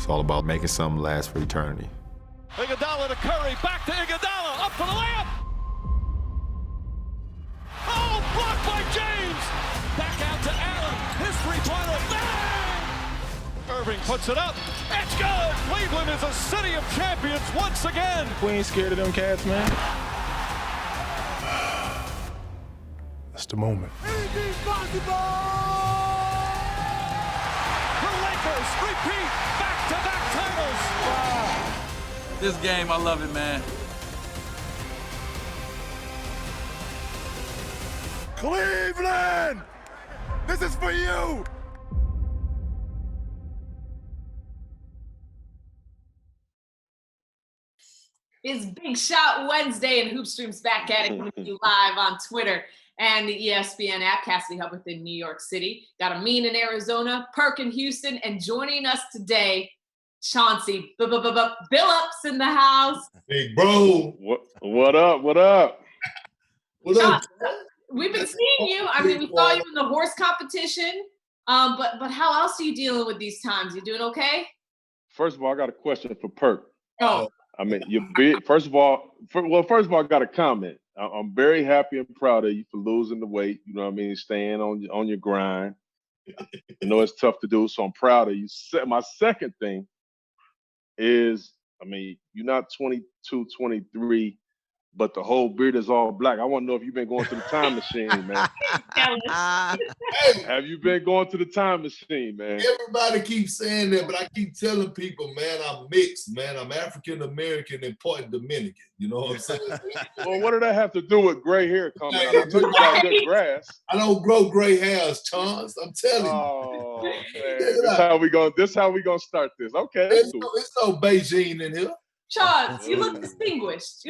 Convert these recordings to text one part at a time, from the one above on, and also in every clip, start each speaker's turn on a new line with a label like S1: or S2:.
S1: It's all about making something last for eternity.
S2: Iguodala to Curry, back to Iguodala, up for the layup. Oh, blocked by James. Back out to Allen, his three-pointer, bang! Irving puts it up, it's good. Cleveland is a city of champions once again.
S3: We ain't scared of them cats, man. That's the moment.
S2: Anything's possible! The Lakers repeat back-to-back titles. Wow.
S4: This game, I love it, man.
S3: Cleveland! This is for you!
S5: It's Big Shot Wednesday, and Hoopstream's back at it with you live on Twitter and the ESPN app. Cassidy Hubbarth in New York City. Got Amin in Arizona, Perkins in Houston, and joining us today, Chauncey Billups in the house.
S6: Big bro.
S7: What up? What up?
S6: What up?
S5: We've been seeing you. I mean, we saw you in the horse competition. But how else are you dealing with these times? You doing okay?
S7: First of all, I got a question for Perk.
S5: Oh.
S7: I mean, first of all, I got a comment. I'm very happy and proud of you for losing the weight. You know what I mean? Staying on your grind. You know it's tough to do, so I'm proud of you. My second thing is, I mean, you're not 22, 23, but the whole beard is all black. I want to know if you've been going to the time machine, man. Have you been going to the time machine, man?
S6: Everybody keeps saying that, but I keep telling people, man, I'm mixed, man. I'm African-American and part Dominican. You know what I'm saying?
S7: Well, what did that have to do with gray hair coming out? I know you got good grass.
S6: I don't grow gray hairs, Chance. I'm telling you.
S7: Oh, man. This how we gonna start this. Okay.
S6: There's no Beijing in here.
S5: Chance, you look distinguished.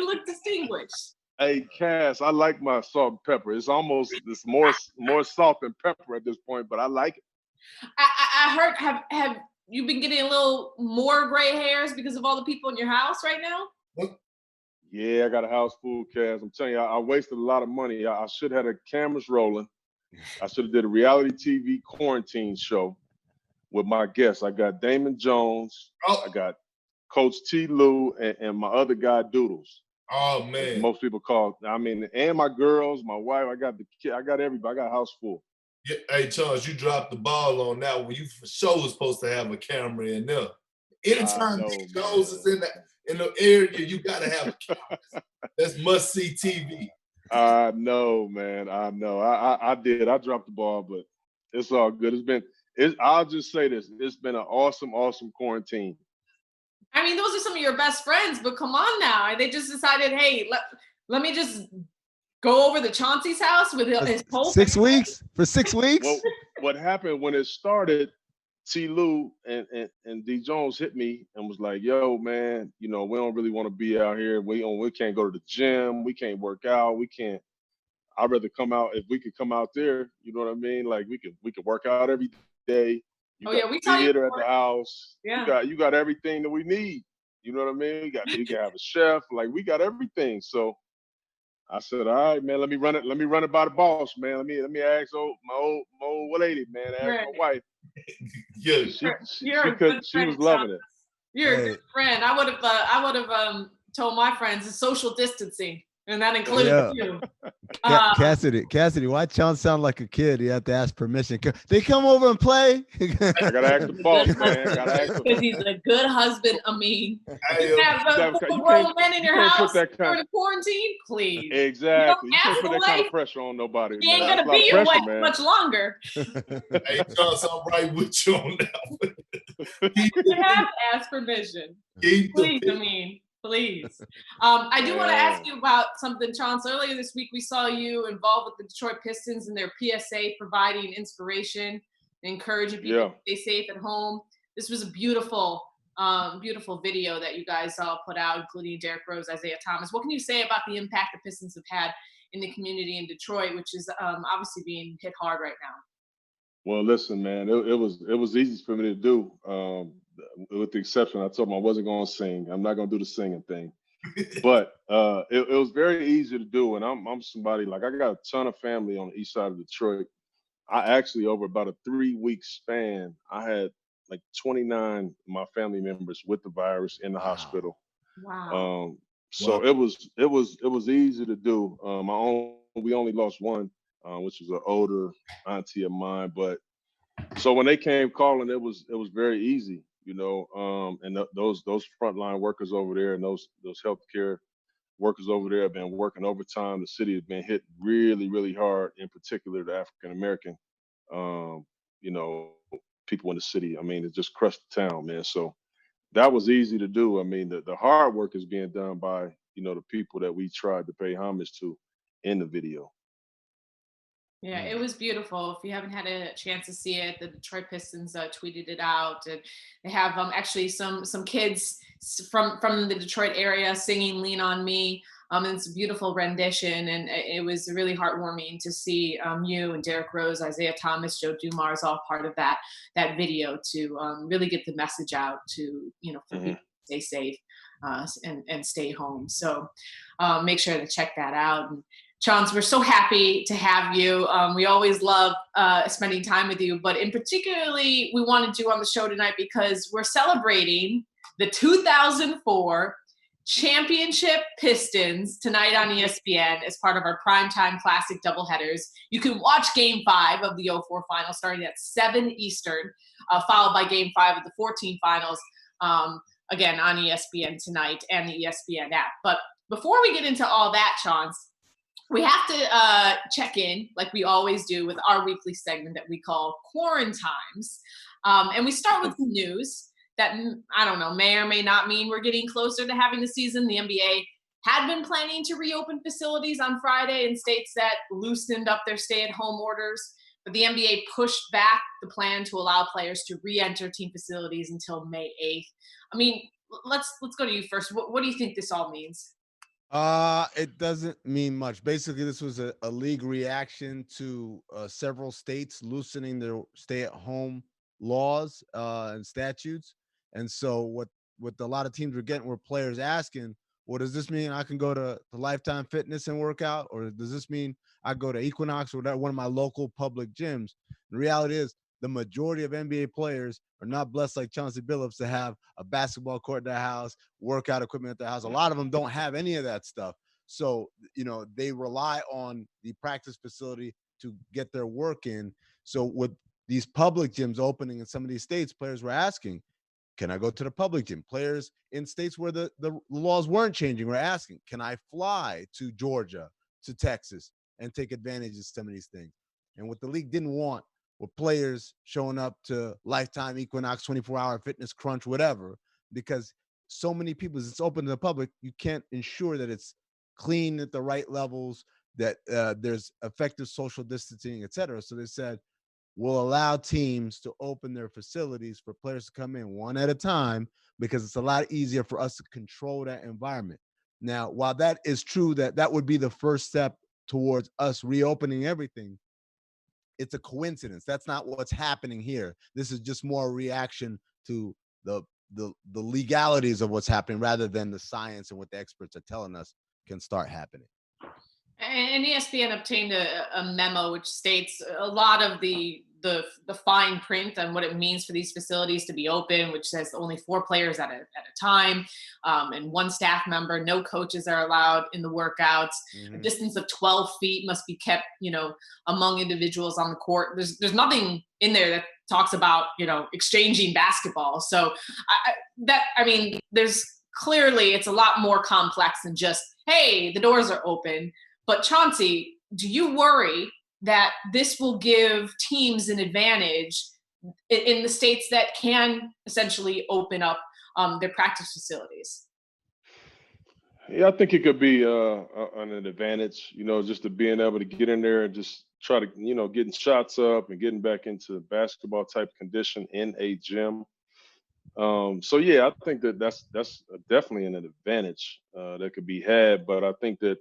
S7: Hey, Cass, I like my salt and pepper. It's more salt than pepper at this point, but I like it.
S5: I heard, have you been getting a little more gray hairs because of all the people in your house right now?
S7: Yeah, I got a house full, Cass. I'm telling you, I wasted a lot of money. I should have had the cameras rolling. I should have did a reality TV quarantine show with my guests. I got Damon Jones. I got Coach T. Lou and my other guy, Doodles.
S6: Oh, man.
S7: Most people call, I mean, and my girls, my wife, I got the kid, I got everybody. I got a house full.
S6: Yeah, hey, Charles, you dropped the ball on that one. You for sure was supposed to have a camera in there. Anytime Jones is in the area, you got to have a camera. That's must-see TV.
S7: I know, man. I know. I did. I dropped the ball, but it's all good. I'll just say this. It's been an awesome, awesome quarantine.
S5: I mean, those are some of your best friends, but come on now. They just decided, hey, let me just go over to Chauncey's house with his whole
S8: 6 weeks? For 6 weeks?
S7: Well, what happened when it started, T. Lou and D. Jones hit me and was like, yo, man, you know, we don't really want to be out here. We can't go to the gym. We can't work out. I'd rather come out. If we could come out there, you know what I mean? Like we could work out every day.
S5: We saw you
S7: theater at the house.
S5: Yeah.
S7: You got everything that we need. You know what I mean? You can have a chef. Like we got everything. So I said, all right, man, let me run it by the boss, man. Let me ask my old lady, man. Ask my wife.
S6: Yeah,
S5: she
S7: was loving it.
S5: You're a good friend. I would have told my friends it's social distancing. And that includes you.
S8: Cassidy, why Chauncey sound like a kid? You have to ask permission. They come over and play.
S7: I gotta ask the boss, man.
S5: Because he's a good husband, Amin.
S6: Hey,
S5: have grown men in your house during quarantine, please.
S7: Exactly. You can't put that kind of pressure on nobody.
S5: He ain't gonna be your wife much longer.
S6: Hey, Chauncey, I'm right with you on that one.
S5: You have to ask permission. Please, Amin. Please. I do want to ask you about something, Chauncey. Earlier this week, we saw you involved with the Detroit Pistons and their PSA providing inspiration, encouraging people to stay safe at home. This was a beautiful video that you guys all put out, including Derrick Rose, Isaiah Thomas. What can you say about the impact the Pistons have had in the community in Detroit, which is obviously being hit hard right now?
S7: Well, listen, man, it was easy for me to do. With the exception, I told him I wasn't going to sing. I'm not going to do the singing thing. But it was very easy to do. And I'm somebody, like, I got a ton of family on the east side of Detroit. I actually, over about a 3-week span, I had like 29 of my family members with the virus in the hospital.
S5: Wow.
S7: So it was easy to do. We only lost one, which was an older auntie of mine. But so when they came calling, it was very easy, you know. And those frontline workers over there and those healthcare workers over there have been working overtime. The city has been hit really, really hard, in particular the African American, you know, people in the city. I mean, it just crushed the town, man. So that was easy to do. I mean, the hard work is being done by, you know, the people that we tried to pay homage to in the video.
S5: Yeah, it was beautiful. If you haven't had a chance to see it, the Detroit Pistons tweeted it out, and they have actually some kids from the Detroit area singing "Lean on Me." And it's a beautiful rendition, and it was really heartwarming to see you and Derrick Rose, Isaiah Thomas, Joe Dumars all part of that video to really get the message out to, you know, for people to stay safe and stay home. So make sure to check that out. And Chauncey, we're so happy to have you. We always love spending time with you, but in particularly, we wanted you on the show tonight because we're celebrating the 2004 Championship Pistons tonight on ESPN as part of our primetime classic doubleheaders. You can watch Game 5 of the 04 final starting at 7 Eastern, followed by Game 5 of the 14 finals, again on ESPN tonight and the ESPN app. But before we get into all that, Chauncey, we have to check in, like we always do, with our weekly segment that we call Quarantimes. And we start with some news that, I don't know, may or may not mean we're getting closer to having the season. The NBA had been planning to reopen facilities on Friday in states that loosened up their stay-at-home orders, but the NBA pushed back the plan to allow players to re-enter team facilities until May 8th. I mean, let's go to you first. What do you think this all means?
S8: It doesn't mean much. Basically, this was a league reaction to several states loosening their stay-at-home laws and statutes. And so what a lot of teams were getting were players asking, well, does this mean I can go to Lifetime Fitness and work out? Or does this mean I go to Equinox or one of my local public gyms? The reality is the majority of NBA players are not blessed like Chauncey Billups to have a basketball court at their house, workout equipment at their house. A lot of them don't have any of that stuff. So, you know, they rely on the practice facility to get their work in. So with these public gyms opening in some of these states, players were asking, can I go to the public gym? Players in states where the laws weren't changing were asking, can I fly to Georgia, to Texas, and take advantage of some of these things? And what the league didn't want were players showing up to Lifetime, Equinox, 24-hour fitness, Crunch, whatever, because so many people, it's open to the public, you can't ensure that it's clean at the right levels, that there's effective social distancing, et cetera. So they said, we'll allow teams to open their facilities for players to come in one at a time because it's a lot easier for us to control that environment. Now, while that is true, that would be the first step towards us reopening everything, it's a coincidence. That's not what's happening here. This is just more a reaction to the legalities of what's happening rather than the science and what the experts are telling us can start happening.
S5: And ESPN obtained a memo which states a lot of the fine print on what it means for these facilities to be open, which says only 4 players at a time, and 1 staff member. No coaches are allowed in the workouts. A distance of 12 feet must be kept, you know, among individuals on the court. There's nothing in there that talks about, you know, exchanging basketball. So I mean, there's clearly it's a lot more complex than just, hey, the doors are open. But Chauncey, do you worry that this will give teams an advantage in the states that can essentially open up their practice facilities?
S7: Yeah, I think it could be an advantage, you know, just to being able to get in there and just try to, you know, getting shots up and getting back into basketball type condition in a gym. So yeah, I think that's definitely an advantage that could be had. But I think that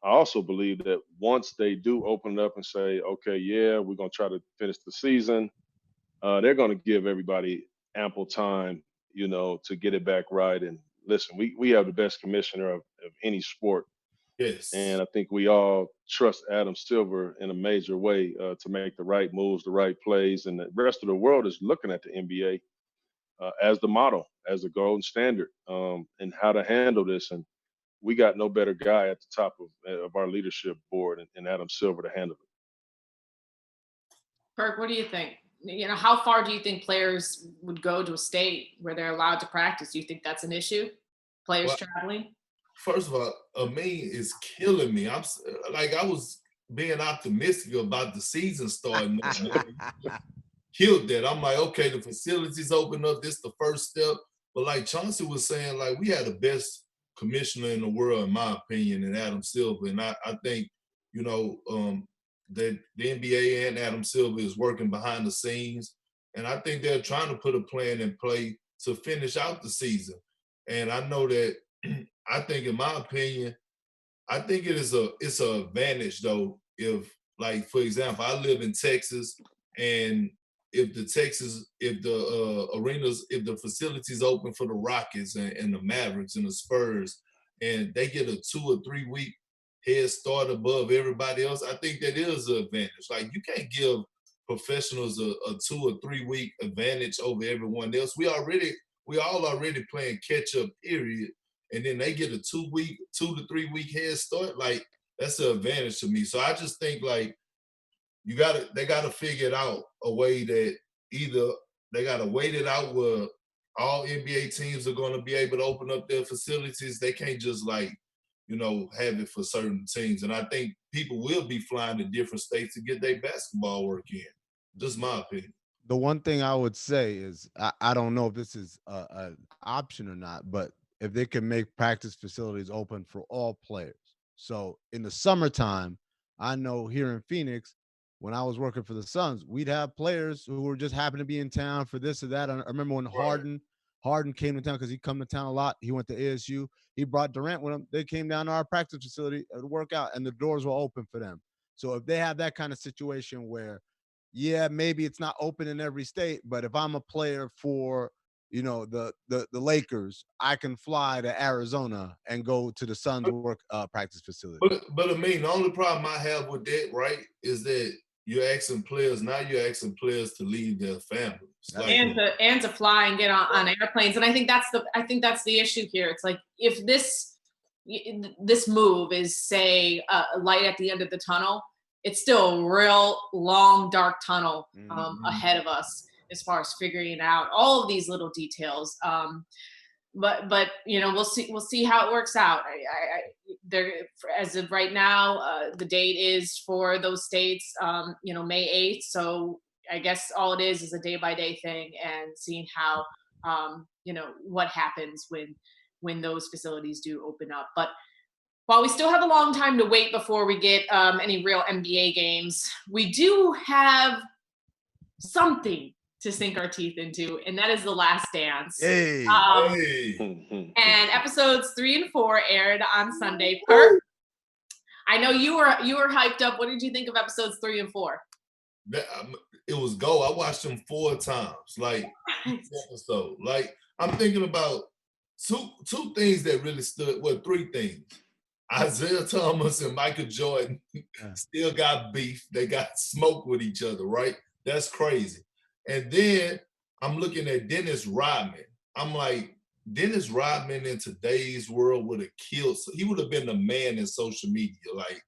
S7: I also believe that once they do open it up and say, okay, yeah, we're going to try to finish the season, they're going to give everybody ample time, you know, to get it back right. And listen, we have the best commissioner of any sport.
S6: Yes.
S7: And I think we all trust Adam Silver in a major way to make the right moves, the right plays. And the rest of the world is looking at the NBA as the model, as the golden standard, and how to handle this. And we got no better guy at the top of our leadership board in Adam Silver to handle it.
S5: Perk, what do you think? How far do you think players would go to a state where they're allowed to practice? Do you think that's an issue? Players traveling?
S6: First of all, Amin is killing me. I was being optimistic about the season starting. Killed that. I'm like, okay, the facilities open up. This is the first step. But like Chauncey was saying, like, we had the best commissioner in the world, in my opinion, in Adam Silver. And I think, that the NBA and Adam Silver is working behind the scenes. And I think they're trying to put a plan in play to finish out the season. And I know that, I think, in my opinion, I think it's an advantage, though, if, like, for example, I live in Texas, and if the arenas, if the facilities open for the Rockets and the Mavericks and the Spurs, and they get a 2 or 3 week head start above everybody else, I think that is an advantage. Like, you can't give professionals a 2 or 3 week advantage over everyone else. We all already playing catch up, period. And then they get a 2 to 3 week head start. Like, that's an advantage to me. So I just think, like, they gotta figure it out a way that either they gotta wait it out where all NBA teams are gonna be able to open up their facilities. They can't just, like, have it for certain teams. And I think people will be flying to different states to get their basketball work in. Just my opinion.
S8: The one thing I would say is, I don't know if this is an option or not, but if they can make practice facilities open for all players. So in the summertime, I know here in Phoenix, when I was working for the Suns, we'd have players who were just happened to be in town for this or that. I remember when Harden came to town, because he come to town a lot. He went to ASU. He brought Durant with him. They came down to our practice facility to work out, and the doors were open for them. So if they have that kind of situation where, yeah, maybe it's not open in every state, but if I'm a player for, the Lakers, I can fly to Arizona and go to the Suns work practice facility.
S6: But I mean, the only problem I have with that, right, is that you're asking players to leave their families, like,
S5: and to fly and get on airplanes. And I think that's the issue here. It's like, if this move is, say, a light at the end of the tunnel, it's still a real long, dark tunnel ahead of us as far as figuring out all of these little details. But we'll see how it works out. There, as of right now, the date is for those states, May 8th. So I guess all it is a day-by-day thing, and seeing how, what happens when those facilities do open up. But while we still have a long time to wait before we get any real NBA games, we do have something to sink our teeth into, and that is The Last Dance.
S8: Hey.
S5: And episodes 3 and 4 aired on Sunday. Perk, I know you were hyped up. What did you think of episodes 3 and 4?
S6: It was go. I watched them 4 times. Like, episode. Like, I'm thinking about two things that really stood. Well, 3 things. Isaiah Thomas and Michael Jordan still got beef. They got smoke with each other, right? That's crazy. And then I'm looking at Dennis Rodman. I'm like, Dennis Rodman in today's world would have killed. He would have been the man in social media. Like,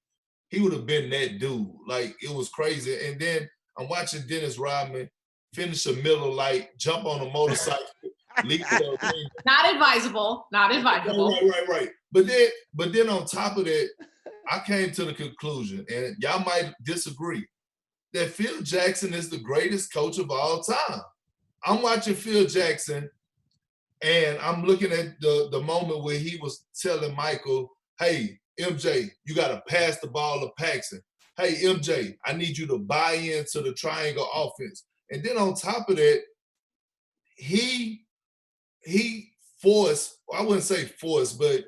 S6: he would have been that dude. Like, it was crazy. And then I'm watching Dennis Rodman finish a Miller Lite, jump on a motorcycle, leave the ring.
S5: Not advisable.
S6: Right. But then on top of that, I came to the conclusion, and y'all might disagree, that Phil Jackson is the greatest coach of all time. I'm watching Phil Jackson, and I'm looking at the moment where he was telling Michael, hey, MJ, you got to pass the ball to Paxson. Hey, MJ, I need you to buy into the triangle offense. And then on top of that, he forced, I wouldn't say forced, but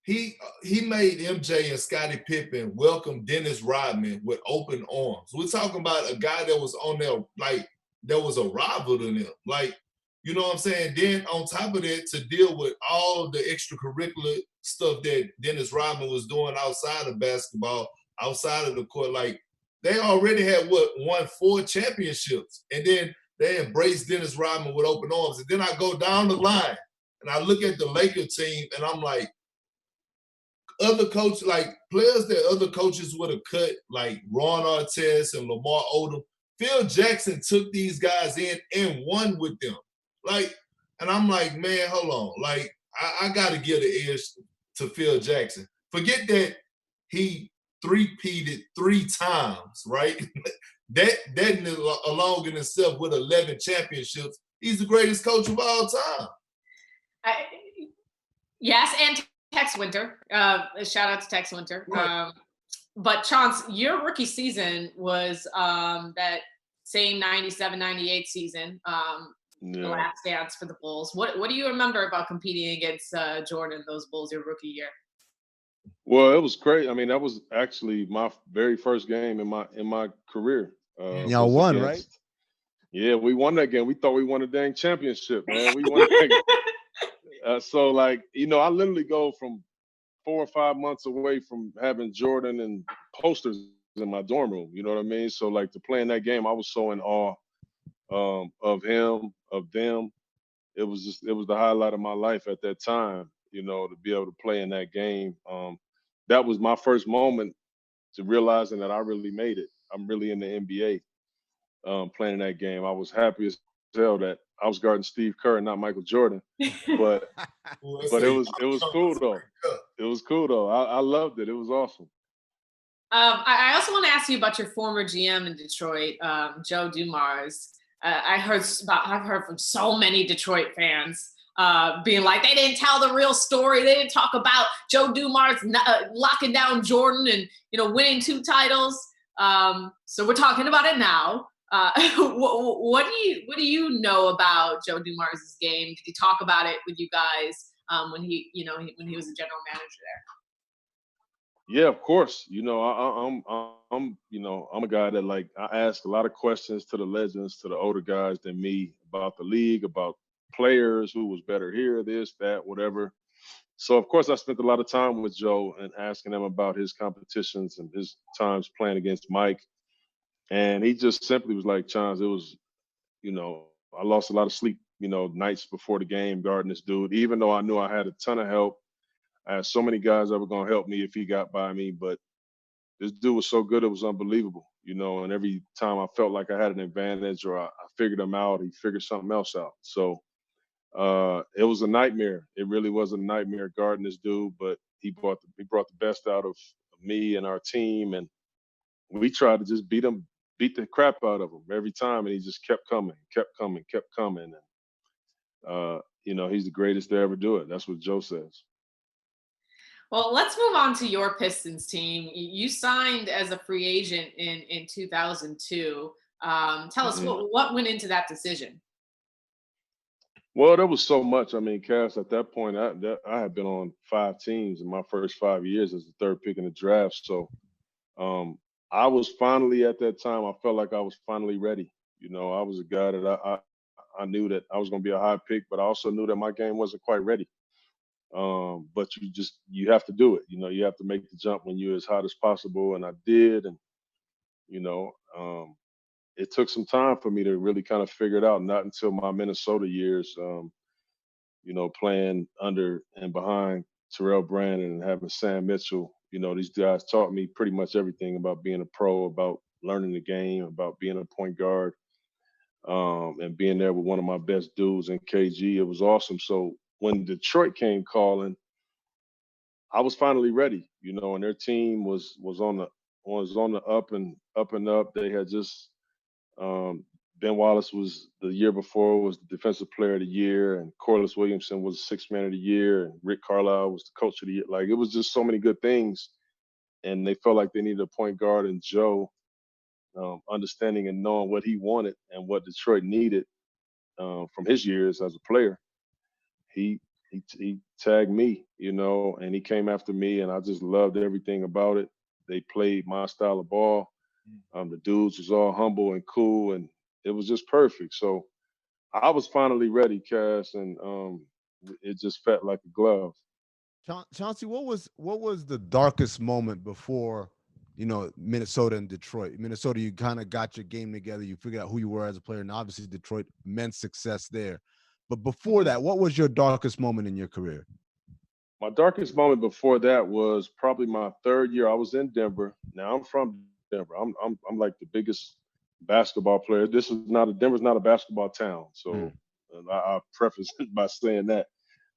S6: he made MJ and Scottie Pippen welcome Dennis Rodman with open arms. We're talking about a guy that was on there, like, that was a rival to them. Like, you know what I'm saying? Then on top of that, to deal with all the extracurricular stuff that Dennis Rodman was doing outside of basketball, outside of the court, like, they already had won 4 championships. And then they embraced Dennis Rodman with open arms. And then I go down the line and I look at the Laker team and I'm like, other coaches, like players that other coaches would have cut, like Ron Artest and Lamar Odom, Phil Jackson took these guys in and won with them. Like, and I'm like, man, hold on. Like, I got to give the edge to Phil Jackson. Forget that he three-peated 3 times, right? that along in itself with 11 championships, he's the greatest coach of all time.
S5: Yes, and Tex Winter. Shout out to Tex Winter.
S6: Right.
S5: But Chauncey, your rookie season was that same 97-98 season, the last dance for the Bulls. What do you remember about competing against Jordan, those Bulls, your rookie year?
S7: Well, it was great. I mean, that was actually my very first game in my career.
S8: Y'all won, right?
S7: Yeah, we won that game. We thought we won a dang championship, man. We won that game. So, like, you know, I literally go from 4 or 5 months away from having Jordan and posters in my dorm room. You know what I mean? So, like, to play in that game, I was so in awe of him, of them. It was the highlight of my life at that time, you know, to be able to play in that game. That was my first moment to realizing that I really made it. I'm really in the NBA playing that game. I was happy as hell that I was guarding Steve Kerr and not Michael Jordan. But it was cool though. It was cool though. I loved it. It was awesome.
S5: I also want to ask you about your former GM in Detroit, Joe Dumars. I've heard from so many Detroit fans being like, they didn't tell the real story. They didn't talk about Joe Dumars locking down Jordan and, you know, winning 2 titles. So we're talking about it now. What do you know about Joe Dumars' game? Did he talk about it with you guys when he was a general manager there?
S7: Yeah, of course. You know, I'm a guy that, like, I ask a lot of questions to the legends, to the older guys than me about the league, about players, who was better here, this, that, whatever. So of course I spent a lot of time with Joe and asking him about his competitions and his times playing against Mike. And he just simply was like, Chauncey, it was, you know, I lost a lot of sleep, you know, nights before the game guarding this dude, even though I knew I had a ton of help. I had so many guys that were going to help me if he got by me, but this dude was so good, it was unbelievable, you know, and every time I felt like I had an advantage or I figured him out, he figured something else out. So it was a nightmare. It really was a nightmare guarding this dude, but he brought the best out of me and our team, and we tried to just beat the crap out of him every time, and he just kept coming. And, you know, he's the greatest to ever do it. That's what Joe says.
S5: Well, let's move on to your Pistons team. You signed as a free agent in 2002. Tell us what went into that decision.
S7: Well, there was so much. I mean, Cass, at that point, I had been on 5 teams in my first 5 years as the 3rd pick in the draft. So I was finally, at that time, I felt like I was finally ready. You know, I was a guy that I knew that I was going to be a high pick, but I also knew that my game wasn't quite ready. But you have to do it. You know, you have to make the jump when you're as hot as possible. And I did. And, you know, it took some time for me to really kind of figure it out. Not until my Minnesota years, you know, playing under and behind Terrell Brandon and having Sam Mitchell. You know, these guys taught me pretty much everything about being a pro, about learning the game, about being a point guard, and being there with one of my best dudes in KG. It was awesome. So when Detroit came calling, I was finally ready, you know, and their team was on the up and up. They had just Ben Wallace was the year before was the defensive player of the year, and Corliss Williamson was the 6th man of the year, and Rick Carlisle was the coach of the year. Like, it was just so many good things, and they felt like they needed a point guard, and Joe, understanding and knowing what he wanted and what Detroit needed from his years as a player, he tagged me, you know, and he came after me, and I just loved everything about it. They played my style of ball. The dudes was all humble and cool, and it was just perfect. So I was finally ready, Cass, and it just felt like a glove.
S8: Chauncey, what was the darkest moment before Minnesota and Detroit. Minnesota, you kind of got your game together. You figured out who you were as a player, and obviously Detroit, immense success there. But before that, what was your darkest moment in your career?
S7: My darkest moment before that was probably my third year. I was in Denver. Now I'm from Denver. I'm like the biggest basketball player. Denver's not a basketball town, so I preface it by saying that.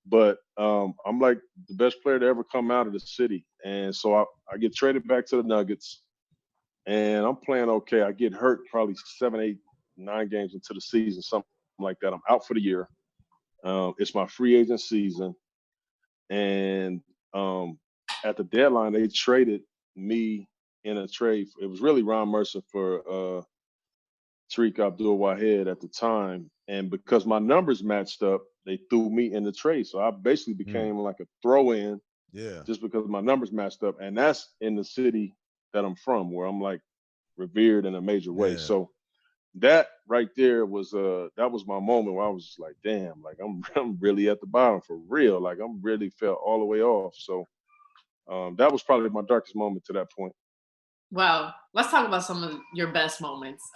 S7: But I'm like the best player to ever come out of the city, and so I get traded back to the Nuggets, and I'm playing okay. I get hurt probably 7, 8, 9 games into the season, something like that. I'm out for the year. It's my free agent season. And at the deadline, they traded me in a trade. It was really Ron Mercer for Tariq Abdul-Wahid at the time. And because my numbers matched up, they threw me in the trade. So I basically became like a throw-in just because my numbers matched up. And that's in the city that I'm from, where I'm like revered in a major way. So that right there was that was my moment where I was just like, damn, like I'm really at the bottom for real. Like I'm really felt all the way off. So that was probably my darkest moment to that point.
S5: Well, let's talk about some of your best moments.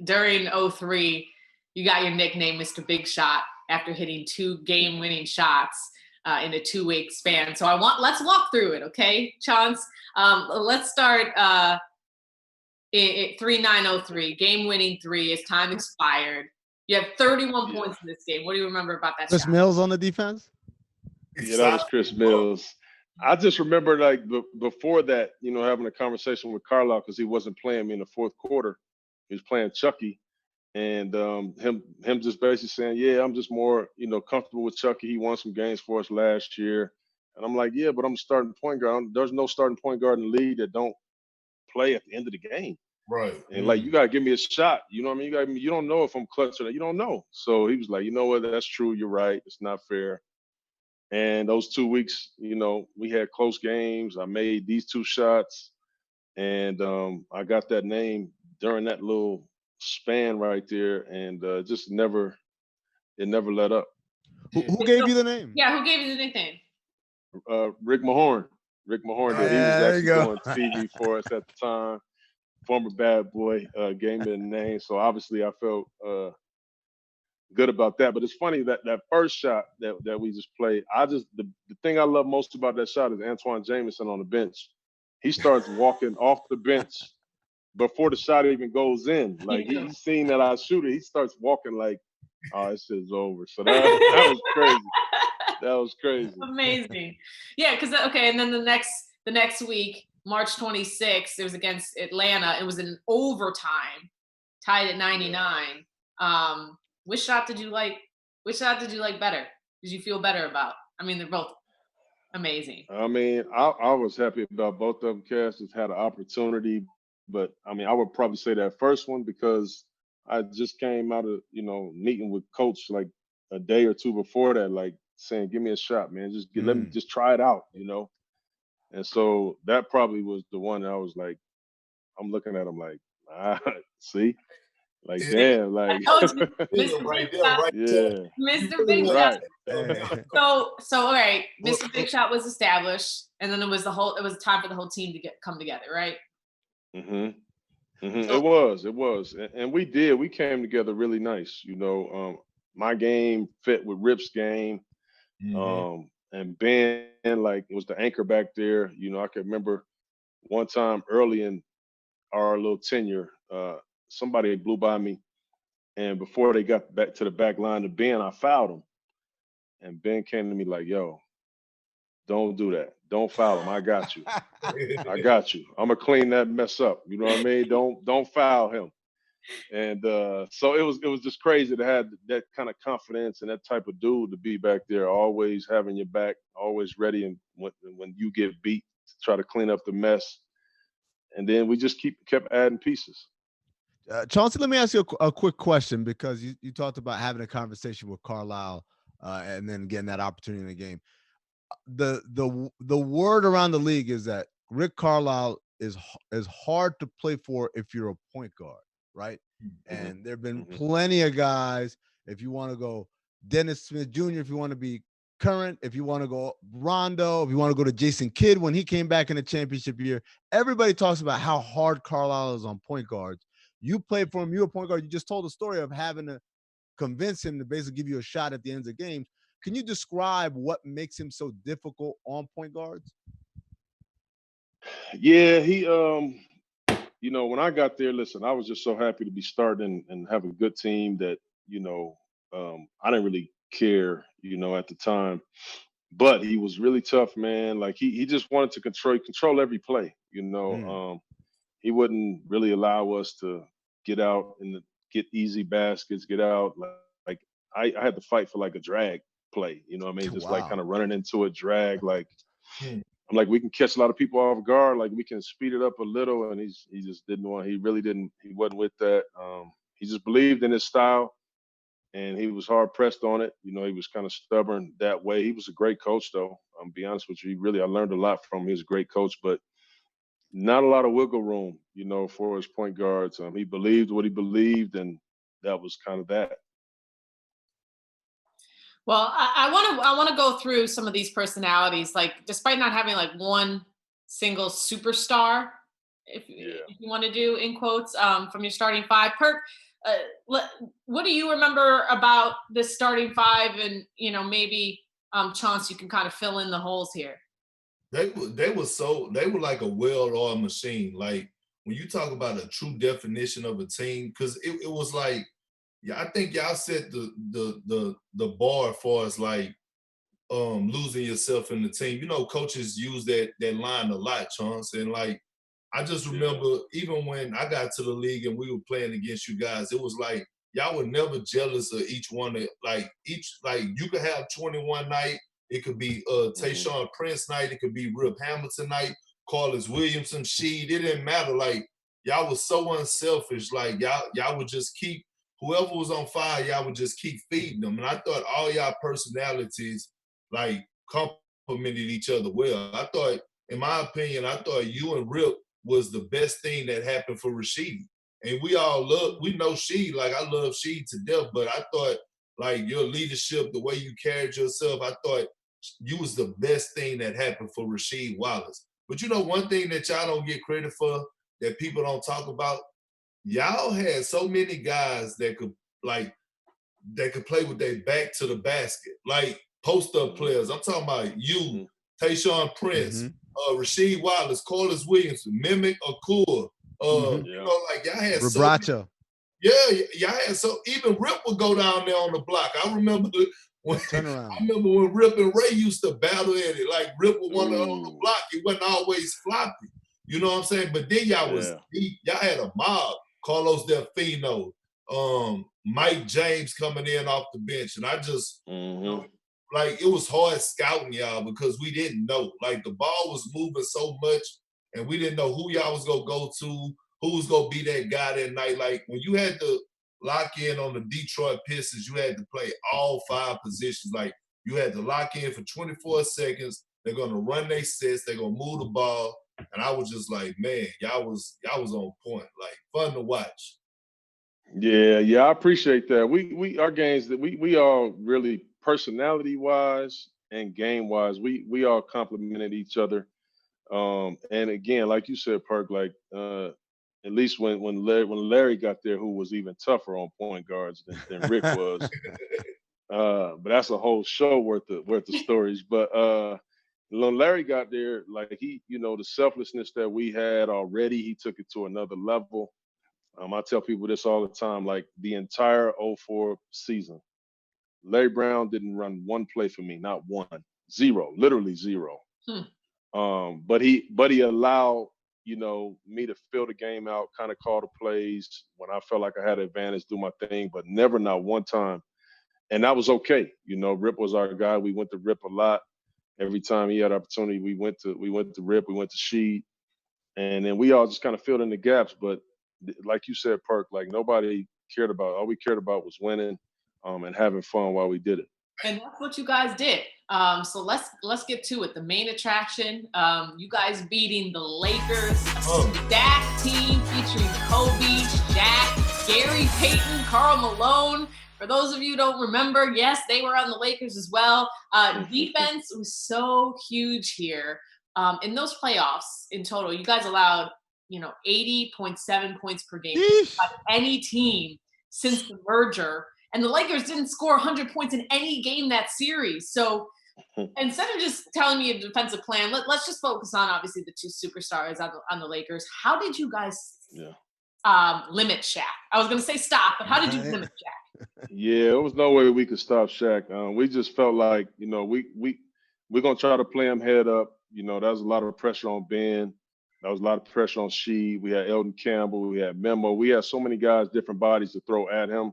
S5: During 2003, you got your nickname Mr. Big Shot after hitting 2 game-winning shots in a 2-week span. So let's walk through it, okay, Chance? Let's start 3-9-0-3, game-winning 3 as time expired. You have 31 points in this game. What do you remember about that
S8: Chris
S5: shot?
S8: Mills on the defense?
S7: Yeah, that was Chris Mills. I just remember like before that, having a conversation with Carlisle because he wasn't playing me in the fourth quarter. He was playing Chucky, and him just basically saying, "Yeah, I'm just more comfortable with Chucky. He won some games for us last year." And I'm like, "Yeah, but I'm starting point guard. There's no starting point guard in the league that don't play at the end of the game."
S6: Right.
S7: And like, you gotta give me a shot. You know what I mean? You don't know if I'm clutch or not. You don't know. So he was like, you know what? That's true. You're right. It's not fair. And those 2 weeks, we had close games. I made these 2 shots, and I got that name during that little span right there, and it never let up.
S8: Who gave you the name?
S5: Yeah, who gave you the nickname?
S7: Rick Mahorn. Rick Mahorn did. He was actually doing TV for us at the time. Former bad boy gave me the name, so obviously I felt good about that. But it's funny that first shot that we just played, the thing I love most about that shot is Antoine Jameson on the bench. He starts walking off the bench before the shot even goes in. Like he's seen that I shoot it, he starts walking like, oh, this shit's over. So that was crazy. That was crazy.
S5: Amazing. Yeah, because and then the next week, March 26th, it was against Atlanta. It was in overtime, tied at 99. Which shot did you like? Which shot did you like better? Did you feel better about? I mean, they're both amazing.
S7: I mean, I was happy about both of them. Cass just had an opportunity, but I mean, I would probably say that first one because I just came out of meeting with coach like a day or two before that, like saying, "Give me a shot, man. Let me just try it out," And so that probably was the one that I was like, I'm looking at him like, see, like damn, like
S5: Mr. Big Shot.
S7: Yeah,
S5: Mr. Big Shot. So all right, Mr. Big Shot was established, and then it was time for the whole team to come together, right?
S7: It was, and we came together really nice. My game fit with Rip's game. And Ben, like, it was the anchor back there. I could remember one time early in our little tenure, somebody blew by me, and before they got back to the back line to Ben, I fouled him. And Ben came to me like, "Yo, don't do that. Don't foul him. I got you. I got you. I'm gonna clean that mess up. You know what I mean? Don't foul him." And so it was just crazy to have that kind of confidence and that type of dude to be back there, always having your back, always ready, and when you get beat, to try to clean up the mess. And then we just kept adding pieces.
S8: Chauncey, let me ask you a quick question, because you talked about having a conversation with Carlisle and then getting that opportunity in the game. The word around the league is that Rick Carlisle is hard to play for if you're a point guard, right? And there have been plenty of guys, if you want to go Dennis Smith Jr., if you want to be current, if you want to go Rondo, if you want to go to Jason Kidd when he came back in the championship year, everybody talks about how hard Carlisle is on point guards. You played for him, you're a point guard. You just told the story of having to convince him to basically give you a shot at the ends of games. Can you describe what makes him so difficult on point guards?
S7: Yeah, he, you know, when I got there, listen, I was just so happy to be starting and have a good team that, you know, I didn't really care, you know, at the time. But he was really tough, man. Like he just wanted to control every play, you know. He wouldn't really allow us to get out and get easy baskets, get out. Like I had to fight for like a drag play, you know what I mean? Just like kind of running into a drag. Like I'm like, we can catch a lot of people off guard. Like we can speed it up a little. And he just didn't want, he wasn't with that. He just believed in his style. And he was hard pressed on it. You know, he was kind of stubborn that way. He was a great coach, though. I'm be honest with you. I learned a lot from him. He was a great coach, but not a lot of wiggle room, you know, for his point guards. He believed what he believed, and that was kind of that.
S5: Well, I want to go through some of these personalities. Like, despite not having like one single superstar, if you want to do in quotes from your starting five, Perk. What do you remember about this starting five? And, you know, maybe Chauncey, you can kind of fill in the holes here.
S6: They were like a well-oiled machine. Like when you talk about a true definition of a team, because it was like, yeah, I think y'all set the bar for us, like losing yourself in the team. You know, coaches use that line a lot, Chauncey, and like, I just remember even when I got to the league and we were playing against you guys, it was like y'all were never jealous of each one. Like you could have 21 night, it could be Tayshaun Prince night, it could be Rip Hamilton night, Carlos Williamson, Sheed. It didn't matter. Like y'all was so unselfish. Like y'all would just keep whoever was on fire, y'all would just keep feeding them. And I thought all y'all personalities like complemented each other well. I thought, in my opinion, you and Rip was the best thing that happened for Rasheed. And we know Sheed, like I love Sheed to death, but I thought like your leadership, the way you carried yourself, I thought you was the best thing that happened for Rasheed Wallace. But you know, one thing that y'all don't get credit for that people don't talk about, y'all had so many guys that could play with their back to the basket, like post-up players. I'm talking about you, Tayshaun Prince, Rasheed Wallace, Carlos Williamson, Mimic Akur. You know, like y'all had
S8: Rabracha.
S6: Y'all had even Rip would go down there on the block. I remember when Rip and Ray used to battle at it. Like Rip would want to on the block. It wasn't always floppy. You know what I'm saying? But then y'all had a mob. Carlos Delfino, Mike James coming in off the bench, and I just like it was hard scouting y'all because we didn't know. Like the ball was moving so much, and we didn't know who y'all was gonna go to, who was gonna be that guy that night. Like when you had to lock in on the Detroit Pistons, you had to play all 5 positions. Like you had to lock in for 24 seconds. They're gonna run their sets. They're gonna move the ball. And I was just like, man, y'all was on point. Like fun to watch.
S7: Yeah, I appreciate that. We our games that we all really personality wise and game wise, we all complimented each other. And again, like you said, Perk, like at least when Larry got there, who was even tougher on point guards than Rick was. But that's a whole show worth of stories. But when Larry got there, like he, you know, the selflessness that we had already, he took it to another level. I tell people this all the time, like the entire 04 season, Larry Brown didn't run one play for me, not one, zero, literally zero. But he allowed, you know, me to fill the game out, kind of call the plays when I felt like I had an advantage, do my thing, but never not one time. And that was okay. You know, Rip was our guy. We went to Rip a lot. Every time he had opportunity, we went to Rip, we went to Sheed, and then we all just kind of filled in the gaps. But like you said, Perk, like nobody cared about. All we cared about was winning, and having fun while we did it.
S5: And that's what you guys did. So let's get to it. The main attraction, you guys beating the Lakers, stacked team featuring Kobe, Shaq, Gary Payton, Karl Malone, For those of you who don't remember, yes, they were on the Lakers as well. Defense was so huge here. In those playoffs in total, you guys allowed, 80.7 points per game by any team since the merger. And the Lakers didn't score 100 points in any game that series. So instead of just telling me a defensive plan, let's just focus on, obviously, the two superstars on the Lakers. How did you guys limit Shaq? I was going to say stop, but how did you limit Shaq?
S7: Yeah, there was no way we could stop Shaq. We just felt like, we're going to try to play him head up. That was a lot of pressure on Ben. That was a lot of pressure on Sheed. We had Elton Campbell. We had Memo. We had so many guys, different bodies to throw at him.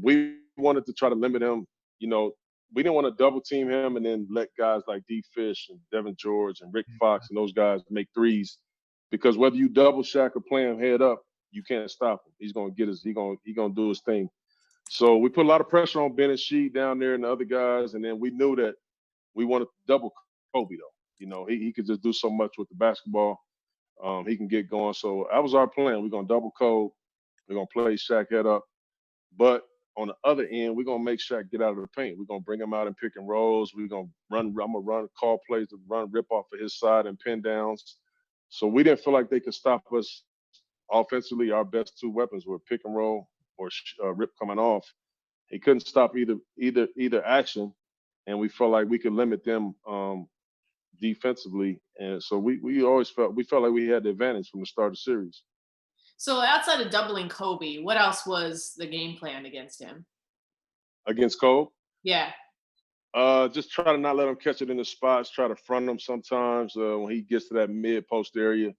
S7: We wanted to try to limit him. We didn't want to double team him and then let guys like D. Fish and Devin George and Rick Fox and those guys make threes, because whether you double Shaq or play him head up, you can't stop him. He's gonna get his. He's gonna do his thing. So we put a lot of pressure on Ben and Sheed down there and the other guys, and then we knew that we wanted to double Kobe though. He could just do so much with the basketball. He can get going. So that was our plan. We're gonna double Kobe. We're gonna play Shaq head up, but on the other end, we're gonna make Shaq get out of the paint. We're gonna bring him out in pick and rolls. We're gonna run. I'm gonna run call plays to rip off of his side and pin downs. So we didn't feel like they could stop us offensively. Our best two weapons were pick and roll or rip coming off. He couldn't stop either action, and we felt like we could limit them defensively. And so we always felt like we had the advantage from the start of the series.
S5: So outside of doubling Kobe, what else was the game plan against him?
S7: Against Kobe?
S5: Yeah.
S7: Just try to not let him catch it in the spots. Try to front him sometimes when he gets to that mid post area,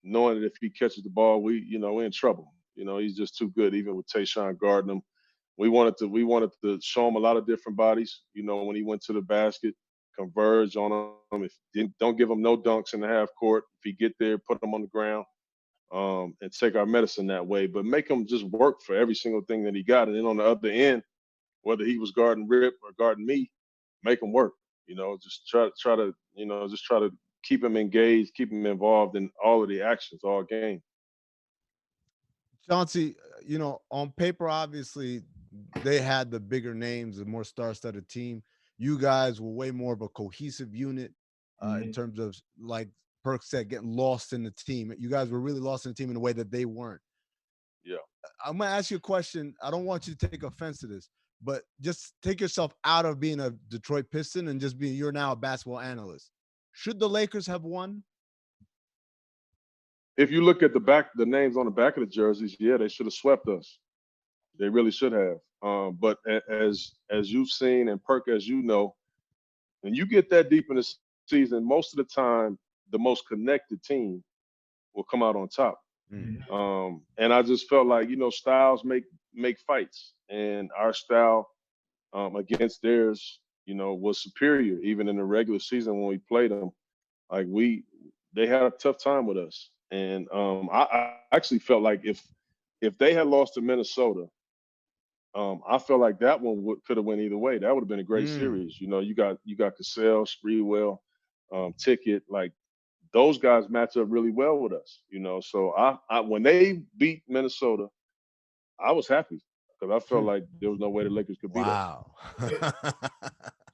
S7: knowing that if he catches the ball, we're in trouble. He's just too good. Even with Tayshaun guarding him, we wanted to show him a lot of different bodies. When he went to the basket, converge on him. Don't give him no dunks in the half court. If he get there, put him on the ground. And take our medicine that way, but make him just work for every single thing that he got. And then on the other end, whether he was guarding Rip or guarding me, make him work. Just try to keep him engaged, keep him involved in all of the actions all game.
S8: Chauncey, on paper, obviously, they had the bigger names, the more star-studded team. You guys were way more of a cohesive unit in terms of, like Perks said, getting lost in the team. You guys were really lost in the team in a way that they weren't.
S7: Yeah.
S8: I'm going to ask you a question. I don't want you to take offense to this, but just take yourself out of being a Detroit Piston and just you're now a basketball analyst. Should the Lakers have won?
S7: If you look at the names on the back of the jerseys, yeah, they should have swept us. They really should have. But as you've seen, and Perk, as you know, when you get that deep in the season, most of the time, the most connected team will come out on top. And I just felt like, styles make fights, and our style against theirs, was superior even in the regular season when we played them. Like they had a tough time with us. And I actually felt like if they had lost to Minnesota, I felt like that one could have went either way. That would have been a great series. You got Cassell, Sprewell, Ticket, like those guys match up really well with us. So I when they beat Minnesota, I was happy because I felt like there was no way the Lakers could beat us.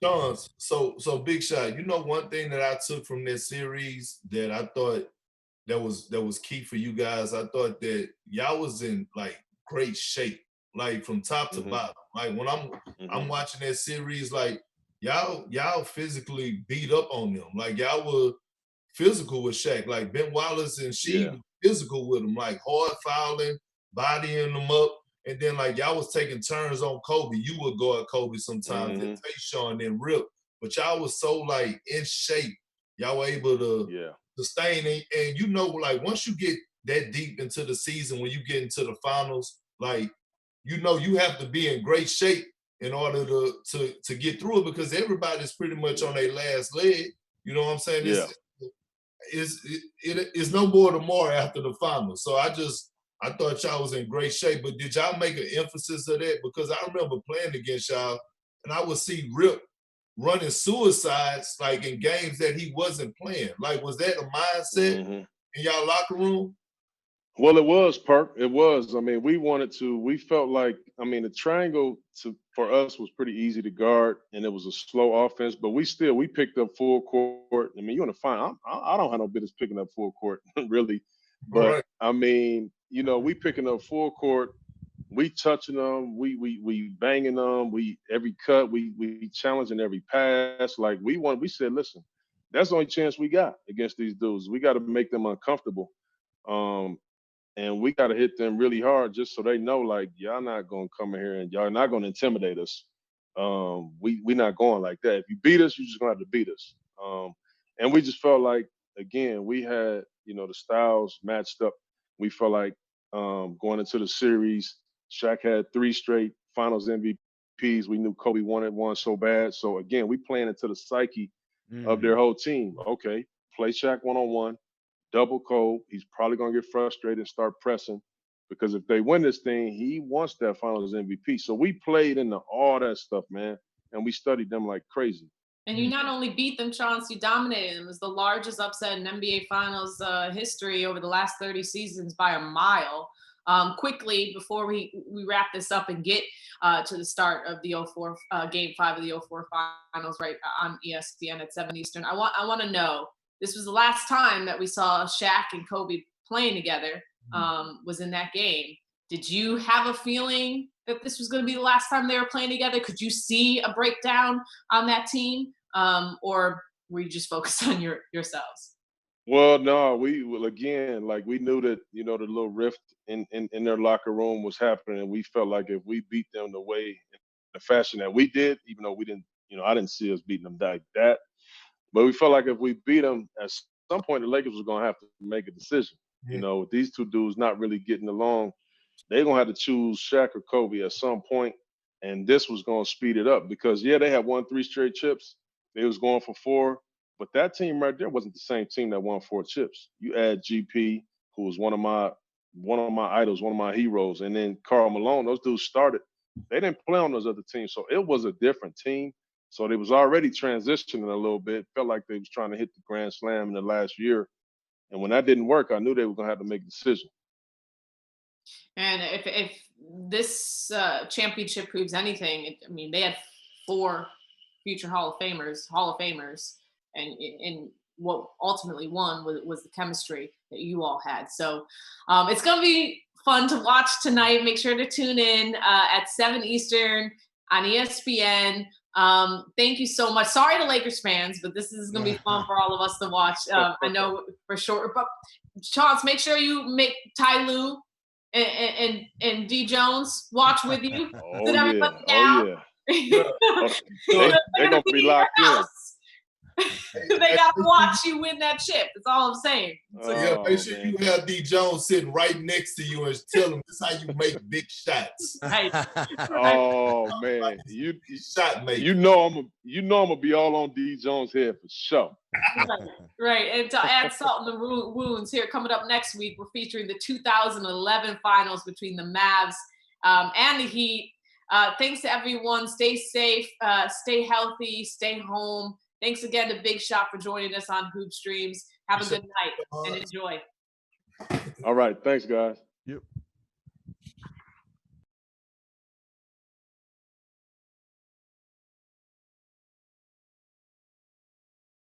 S6: John, so Big Shot, one thing that I took from this series that I thought that was key for you guys, I thought that y'all was in like great shape, like from top to bottom. Like when I'm watching that series, like y'all physically beat up on them. Like y'all were physical with Shaq. Like Ben Wallace and she was physical with him, like hard fouling, bodying them up. And then like y'all was taking turns on Kobe. You would guard Kobe sometimes and Tayshaun and Rip. But y'all was so like in shape. Y'all were able to sustain it. And like once you get that deep into the season, when you get into the finals, like you have to be in great shape in order to get through it, because everybody's pretty much on their last leg. You know what I'm saying? It's no more tomorrow after the finals. So I thought y'all was in great shape. But did y'all make an emphasis of that? Because I remember playing against y'all, and I would see Rip running suicides like in games that he wasn't playing. Like, was that a mindset in y'all locker room?
S7: Well, it was, Perk. It was. I mean, we felt like, I mean, the triangle for us was pretty easy to guard, and it was a slow offense, but we picked up full court. I mean, you're going to find, I don't have no business picking up full court, really. But,
S6: Right.
S7: I mean, we picking up full court. We touching them, we banging them, every cut, we challenging every pass. Like we said, listen, that's the only chance we got against these dudes. We got to make them uncomfortable. And we got to hit them really hard just so they know, like, y'all not going to come in here and y'all not going to intimidate us. We not going like that. If you beat us, you're just going to have to beat us. And we just felt like, again, we had, the styles matched up. We felt like going into the series, Shaq had 3 straight finals MVPs. We knew Kobe wanted one so bad. So, again, we playing into the psyche of their whole team. Okay, play Shaq one-on-one. Double Cole, he's probably going to get frustrated and start pressing because if they win this thing, he wants that finals MVP. So we played into all that stuff, man, and we studied them like crazy.
S5: And you not only beat them, Chauncey, you dominated them. It was the largest upset in NBA Finals history over the last 30 seasons by a mile. Quickly, before we wrap this up and get to the start of the 04 Game 5 of the 04 Finals right on ESPN at 7 Eastern, I want to know, this was the last time that we saw Shaq and Kobe playing together, was in that game. Did you have a feeling that this was going to be the last time they were playing together? Could you see a breakdown on that team? Or were you just focused on yourselves?
S7: Well, no, we knew that, the little rift in their locker room was happening. And we felt like if we beat them the fashion that we did, even though we didn't, I didn't see us beating them like that. But we felt like if we beat them, at some point the Lakers was going to have to make a decision. With these two dudes not really getting along, they're going to have to choose Shaq or Kobe at some point, and this was going to speed it up because, they had won 3 straight chips. They was going for 4, but that team right there wasn't the same team that won 4 chips. You add GP, who was one of my idols, one of my heroes, and then Karl Malone. Those dudes started. They didn't play on those other teams, so it was a different team. So they was already transitioning a little bit. Felt like they was trying to hit the Grand Slam in the last year. And when that didn't work, I knew they were going to have to make a decision.
S5: And if this championship proves anything, they had 4 future Hall of Famers, and what ultimately won was the chemistry that you all had. So it's going to be fun to watch tonight. Make sure to tune in at 7 Eastern on ESPN. Thank you so much. Sorry to Lakers fans, but this is going to be fun for all of us to watch. I know for sure. But Chance, make sure you make Ty Lue and D Jones watch with you.
S7: Oh, yeah. They're going to be locked in.
S5: They got to watch you win that chip. That's all I'm saying.
S6: So make sure you have D Jones sitting right next to you and tell him this is how you make big shots.
S5: Right.
S7: Oh man,
S6: shot maker.
S7: I'm gonna be all on D Jones' head for sure.
S5: Right. And to add salt in the wounds, here coming up next week, we're featuring the 2011 finals between the Mavs and the Heat. Thanks to everyone. Stay safe, stay healthy, stay home. Thanks again to Big Shot for joining us on Hoop Streams. Have a good night and enjoy.
S7: All right. Thanks, guys.
S8: Yep.